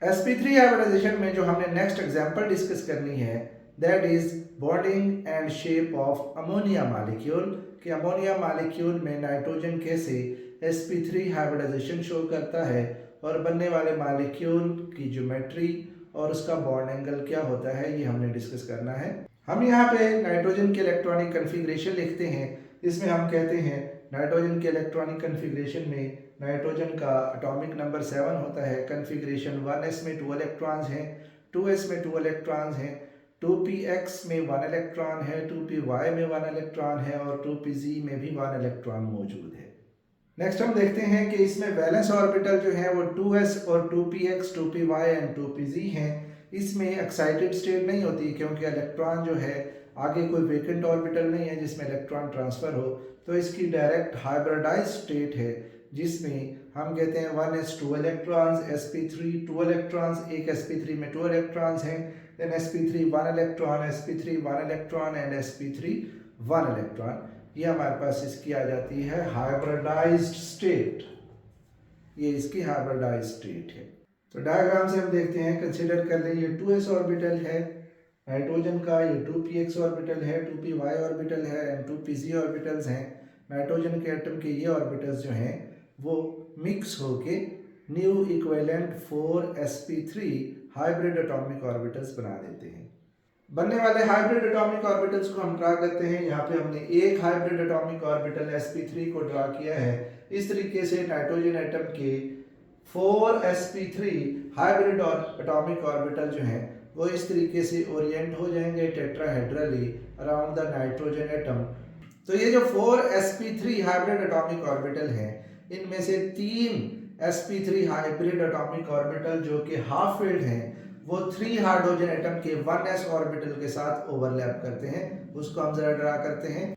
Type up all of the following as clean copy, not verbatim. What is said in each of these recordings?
sp3 hybridisation में जो हमने नेक्स्ट एग्जांपल डिस्कस करनी है that is bonding and shape of ammonia molecule कि अमोनिया मॉलिक्यूल में नाइट्रोजन कैसे sp3 हाइब्रिडाइजेशन शो करता है और बनने वाले मॉलिक्यूल की ज्योमेट्री और उसका बॉन्ड एंगल क्या होता है, ये हमने डिस्कस करना है। हम यहाँ पे नाइट्रोजन के इलेक्ट्रॉनिक कन्फिग्रेशन लिखते हैं। इसमें हम कहते हैं नाइट्रोजन के इलेक्ट्रॉनिक कन्फिग्रेशन में नाइट्रोजन का एटॉमिक नंबर 7 होता है। कन्फिग्रेशन 1s में 2 इलेक्ट्रॉन्स हैं, 2s में 2 इलेक्ट्रॉन्स हैं, 2px में 1 इलेक्ट्रॉन है, 2py में 1 इलेक्ट्रॉन है और 2pz में भी 1 इलेक्ट्रॉन मौजूद है। नेक्स्ट हम देखते हैं कि इसमें वैलेंस ऑर्बिटल जो है वो 2s और 2px 2py एंड 2pz हैं। इसमें एक्साइटेड स्टेट नहीं होती क्योंकि इलेक्ट्रॉन जो है आगे कोई वेकेंट ऑर्बिटल नहीं है जिसमें इलेक्ट्रॉन ट्रांसफ़र हो, तो इसकी डायरेक्ट हाइब्रिडाइज स्टेट है जिसमें हम कहते हैं 1s 2 इलेक्ट्रॉन्स, sp3 2 इलेक्ट्रॉन्स, एक sp3 में 2 इलेक्ट्रॉन्स हैं, then sp3 1 electron, sp3 1 electron and sp3 1 electron. ये हमारे पास इसकी आ जाती है हाइब्रिडाइज्ड स्टेट, ये इसकी हाइब्रिडाइज्ड स्टेट है। तो डायग्राम से हम देखते हैं, कंसीडर कर लें ये 2s ऑर्बिटल है नाइट्रोजन का, ये 2px ऑर्बिटल है, 2py ऑर्बिटल है एंड 2pz ऑर्बिटल्स हैं। नाइट्रोजन के एटम के ये ऑर्बिटल्स जो हैं वो मिक्स होके new equivalent 4sp3 hybrid atomic orbitals बना देते हैं। बनने वाले हाइब्रिड एटॉमिक ऑर्बिटल्स को हम ड्रा करते हैं। यहाँ पे हमने एक हाइब्रिड एटॉमिक ऑर्बिटल sp3 को ड्रा किया है। इस तरीके से नाइट्रोजन एटम के 4sp3 हाइब्रिड एटॉमिक ऑर्बिटल जो हैं वो इस तरीके से ओरिएंट हो जाएंगे tetrahedrally around the nitrogen atom. तो ये जो 4sp3 हाइब्रिड एटॉमिक ऑर्बिटल हैं इनमें से 3 sp3 हाइब्रिड एटॉमिक ऑर्बिटल जो कि हाफ फिल्ड हैं वो 3 हाइड्रोजन एटम के 1s ऑर्बिटल के साथ ओवरलैप करते हैं। उसको हम जरा ड्रा करते हैं।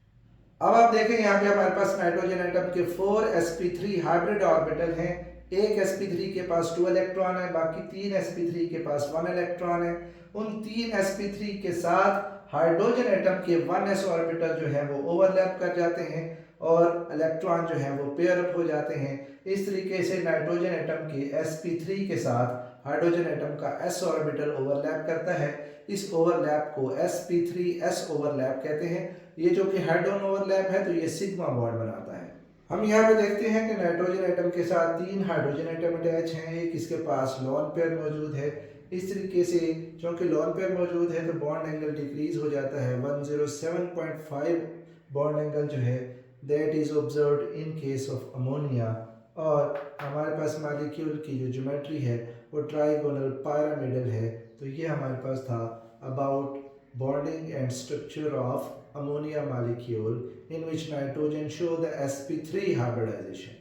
अब आप देखें यहाँ पे हमारे पास नाइट्रोजन एटम के 4sp3 हाइब्रिड ऑर्बिटल हैं। एक sp3 के पास 2 इलेक्ट्रॉन है, बाकी 3 sp3 के पास 1 इलेक्ट्रॉन है। उन 3 sp3 के साथ हाइड्रोजन एटम के 1s ऑर्बिटल जो है वो ओवरलैप कर जाते हैं और इलेक्ट्रॉन जो है वो पेयर अप हो जाते हैं। इस तरीके से नाइट्रोजन एटम के sp3 के साथ हाइड्रोजन एटम का s ऑर्बिटल ओवरलैप करता है। इस ओवरलैप को sp3s ओवरलैप कहते हैं। ये जो कि हेड ऑन ओवरलैप है तो ये सिग्मा बॉन्ड बनाता है। हम यहाँ पे देखते हैं कि नाइट्रोजन एटम के साथ 3 हाइड्रोजन एटम अटैच हैं, एक इसके पास लोन पेयर मौजूद है। इस तरीके से चूँकि लोन पेयर मौजूद है तो बॉन्ड एंगल डिक्रीज हो जाता है। 107.5 बॉन्ड एंगल जो है that is observed in case of ammonia. और हमारे पास मॉलिक्यूल की जो ज्योमेट्री है वो ट्राइगोनल पिरामिडल है। तो ये हमारे पास था about bonding and structure of ammonia molecule in which nitrogen show the sp3 hybridization.